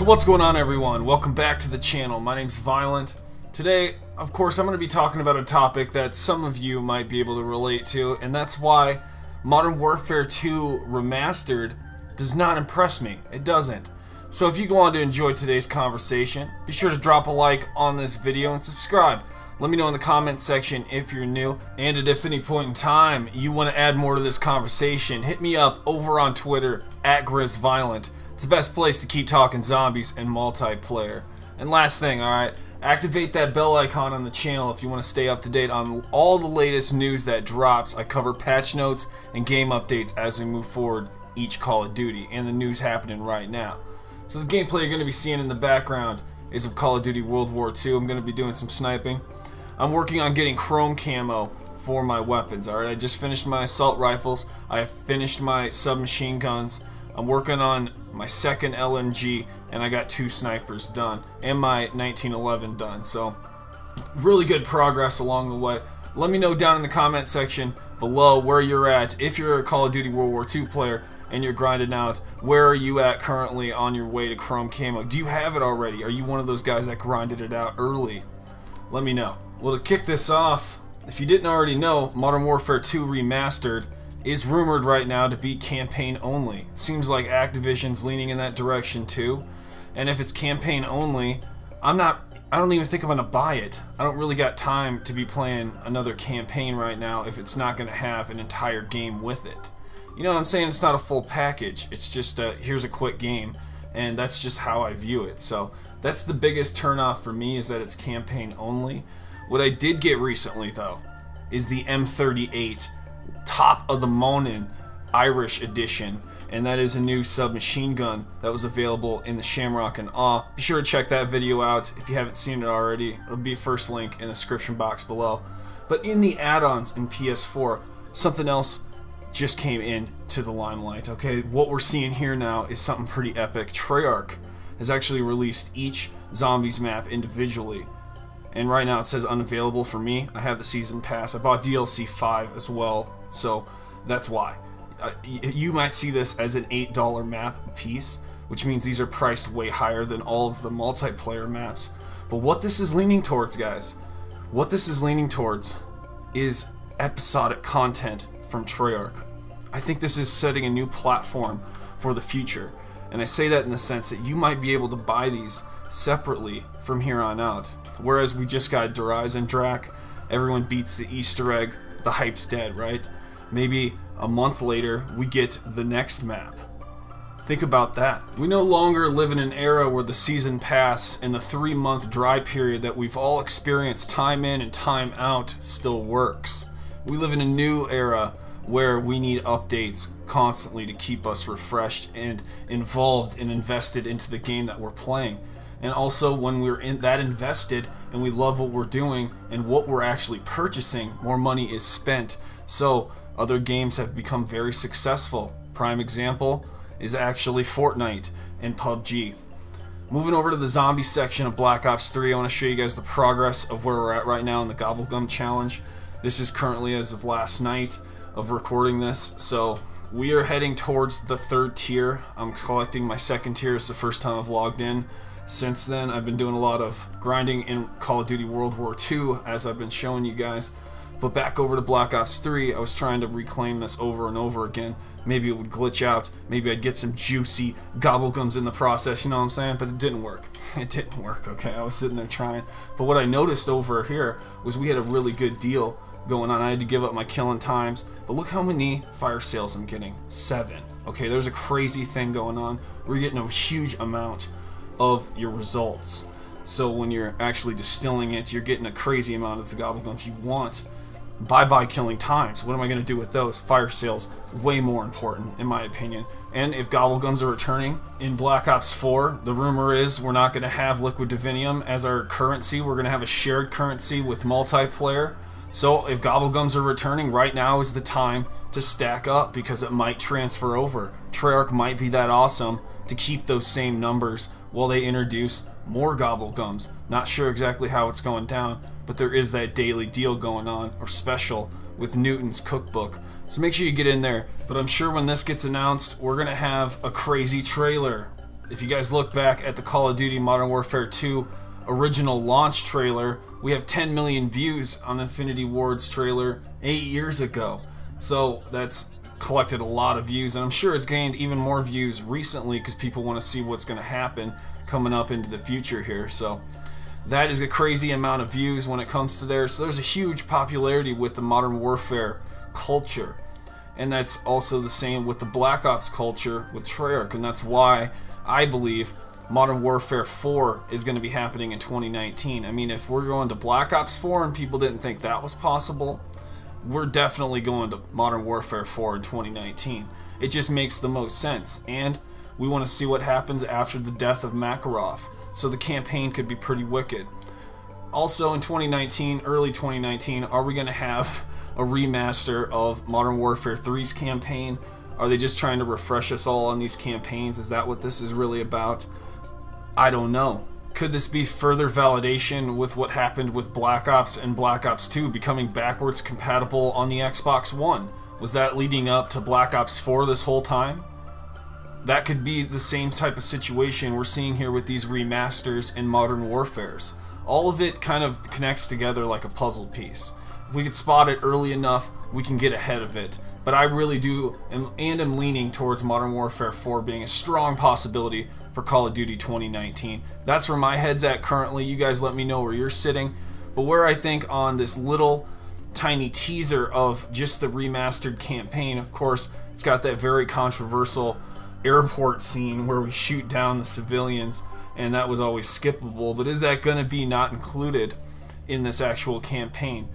what's going on, everyone? Welcome back to the channel. My name's Viollent. Today, of course, I'm going to be talking about a topic that some of you might be able to relate to, and that's why Modern Warfare 2 Remastered does not impress me. It doesn't. So if you go on to enjoy today's conversation, be sure to drop a like on this video and subscribe. Let me know in the comment section if you're new, and if at any point in time you want to add more to this conversation, hit me up over on Twitter at GRIZZ Viollent. It's the best place to keep talking zombies and multiplayer. And last thing, alright, activate that bell icon on the channel if you want to stay up to date on all the latest news that drops. I cover patch notes and game updates as we move forward each Call of Duty and the news happening right now. So the gameplay you're going to be seeing in the background is of Call of Duty World War II. I'm going to be doing some sniping. I'm working on getting chrome camo for my weapons, alright? I just finished my assault rifles. I have finished my submachine guns. I'm working on my second LMG, and I got 2 snipers done, and my 1911 done. So, really good progress along the way. Let me know down in the comment section below where you're at. If you're a Call of Duty World War II player and you're grinding out, where are you at currently on your way to chrome camo? Do you have it already? Are you one of those guys that grinded it out early? Let me know. Well, to kick this off, if you didn't already know, Modern Warfare 2 Remastered is rumored right now to be campaign only. It seems like Activision's leaning in that direction too. And if it's campaign only, I don't even think I'm gonna buy it. I don't really got time to be playing another campaign right now if it's not gonna have an entire game with it. You know what I'm saying? It's not a full package. It's just here's a quick game, and that's just how I view it. So that's the biggest turnoff for me, is that it's campaign only. What I did get recently though is the M38 Top of the Morning Irish edition, and that is a new submachine gun that was available in the Shamrock and Awe. Be sure to check that video out if you haven't seen it already. It'll be first link in the description box below. But in the add-ons in PS4, something else just came in to the limelight. Okay, what we're seeing here now is something pretty epic. Treyarch has actually released each zombies map individually, and right now it says unavailable for me. I have the season pass. I bought DLC 5 as well, so that's why. You might see this as an $8 map piece, which means these are priced way higher than all of the multiplayer maps. But what this is leaning towards, guys, what this is leaning towards is episodic content from Treyarch. I think this is setting a new platform for the future. And I say that in the sense that you might be able to buy these separately from here on out. Whereas we just got Dries and Drac, everyone beats the Easter egg, the hype's dead, right? Maybe a month later, we get the next map. Think about that. We no longer live in an era where the season pass and the 3-month dry period that we've all experienced time in and time out still works. We live in a new era where we need updates constantly to keep us refreshed and involved and invested into the game that we're playing. And also, when we're that invested and we love what we're doing and what we're actually purchasing, more money is spent. So other games have become very successful. Prime example is actually Fortnite and PUBG. Moving over to the zombie section of Black Ops 3, I want to show you guys the progress of where we're at right now in the Gobblegum Challenge. This is currently as of last night of recording this, so we are heading towards the 3rd tier. I'm collecting my 2nd tier. It's the first time I've logged in. Since then, I've been doing a lot of grinding in Call of Duty World War II, as I've been showing you guys. But back over to Black Ops 3, I was trying to reclaim this over and over again. Maybe it would glitch out. Maybe I'd get some juicy gobblegums in the process, you know what I'm saying? But it didn't work. It didn't work, okay? I was sitting there trying. But what I noticed over here was we had a really good deal going on. I had to give up my killing times. But look how many fire sales I'm getting. 7. Okay, there's a crazy thing going on. We're getting a huge amount of your results. So when you're actually distilling it, you're getting a crazy amount of the gobblegums you want. Bye-bye killing times. What am I going to do with those? Fire sales, way more important in my opinion. And if gobblegums are returning in Black Ops 4, the rumor is we're not going to have liquid divinium as our currency. We're going to have a shared currency with multiplayer. So if gobblegums are returning, right now is the time to stack up, because it might transfer over. Treyarch might be that awesome to keep those same numbers while they introduce more gobblegums. Not sure exactly how it's going down, but there is that daily deal going on, or special, with Newton's cookbook. So make sure you get in there. But I'm sure when this gets announced, we're gonna have a crazy trailer. If you guys look back at the Call of Duty Modern Warfare 2 original launch trailer, we have 10 million views on Infinity Ward's trailer 8 years ago. So that's collected a lot of views, and I'm sure it's gained even more views recently because people want to see what's going to happen coming up into the future here. So that is a crazy amount of views when it comes to there. So there's a huge popularity with the Modern Warfare culture, and that's also the same with the Black Ops culture with Treyarch, and that's why I believe Modern Warfare 4 is going to be happening in 2019. I mean, if we're going to Black Ops 4 and people didn't think that was possible, we're definitely going to Modern Warfare 4 in 2019. It just makes the most sense, and we want to see what happens after the death of Makarov, so the campaign could be pretty wicked. Also in 2019, early 2019, are we going to have a remaster of Modern Warfare 3's campaign? Are they just trying to refresh us all on these campaigns? Is that what this is really about? I don't know. Could this be further validation with what happened with Black Ops and Black Ops 2 becoming backwards compatible on the Xbox One? Was that leading up to Black Ops 4 this whole time? That could be the same type of situation we're seeing here with these remasters in Modern Warfares. All of it kind of connects together like a puzzle piece. If we could spot it early enough, we can get ahead of it. But I really do am leaning towards Modern Warfare 4 being a strong possibility for Call of Duty 2019. That's where my head's at currently. You guys let me know where you're sitting. But where I think on this little tiny teaser of just the remastered campaign, of course, it's got that very controversial airport scene where we shoot down the civilians, and that was always skippable. But is that going to be not included in this actual campaign?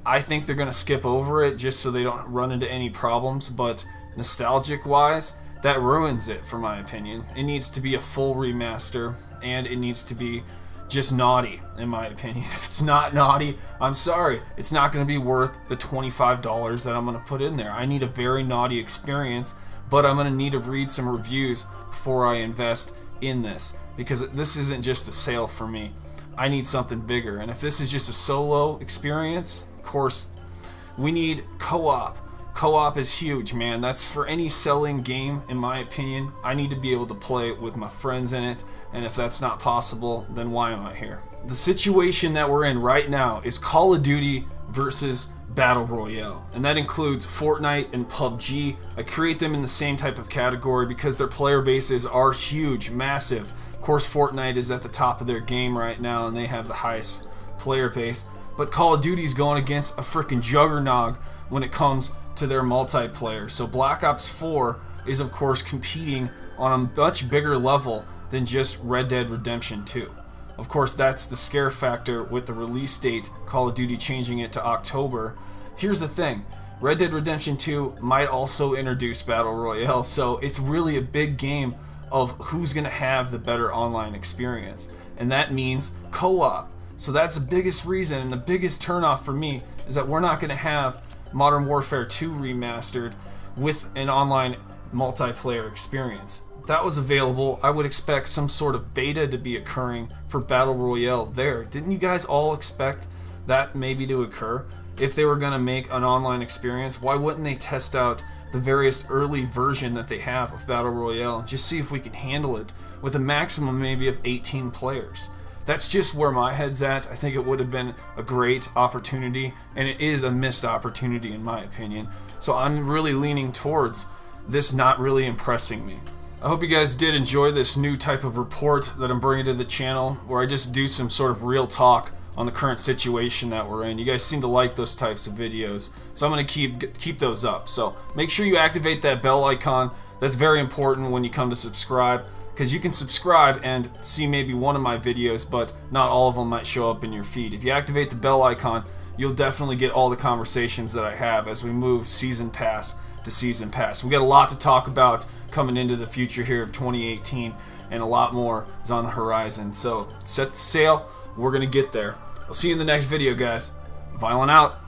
I think they're going to skip over it just so they don't run into any problems, but nostalgic wise, that ruins it for my opinion. It needs to be a full remaster, and it needs to be just naughty in my opinion. If it's not naughty, I'm sorry, it's not going to be worth the $25 that I'm going to put in there. I need a very naughty experience, but I'm going to need to read some reviews before I invest in this, because this isn't just a sale for me. I need something bigger, and if this is just a solo experience, of course, we need co-op. Co-op is huge, man. That's for any selling game, in my opinion. I need to be able to play with my friends in it, and if that's not possible, then why am I here? The situation that we're in right now is Call of Duty versus Battle Royale, and that includes Fortnite and PUBG. I create them in the same type of category because their player bases are huge, massive. Of course, Fortnite is at the top of their game right now, and they have the highest player base. But Call of Duty is going against a freaking juggernaut when it comes to their multiplayer. So Black Ops 4 is of course competing on a much bigger level than just Red Dead Redemption 2. Of course, that's the scare factor with the release date, Call of Duty changing it to October. Here's the thing, Red Dead Redemption 2 might also introduce Battle Royale, so it's really a big game of who's going to have the better online experience. And that means co-op. So that's the biggest reason, and the biggest turnoff for me is that we're not going to have Modern Warfare 2 Remastered with an online multiplayer experience. If that was available, I would expect some sort of beta to be occurring for Battle Royale there. Didn't you guys all expect that maybe to occur? If they were going to make an online experience, why wouldn't they test out the various early version that they have of Battle Royale and just see if we can handle it with a maximum maybe of 18 players? That's just where my head's at. I think it would have been a great opportunity, and it is a missed opportunity in my opinion. So I'm really leaning towards this not really impressing me. I hope you guys did enjoy this new type of report that I'm bringing to the channel, where I just do some sort of real talk on the current situation that we're in. You guys seem to like those types of videos, so I'm going to keep those up. So make sure you activate that bell icon. That's very important when you come to subscribe, because you can subscribe and see maybe one of my videos, but not all of them might show up in your feed. If you activate the bell icon, you'll definitely get all the conversations that I have as we move season pass to season pass. We got a lot to talk about coming into the future here of 2018, and a lot more is on the horizon. So set the sail, we're gonna get there. I'll see you in the next video, guys. Viollent out.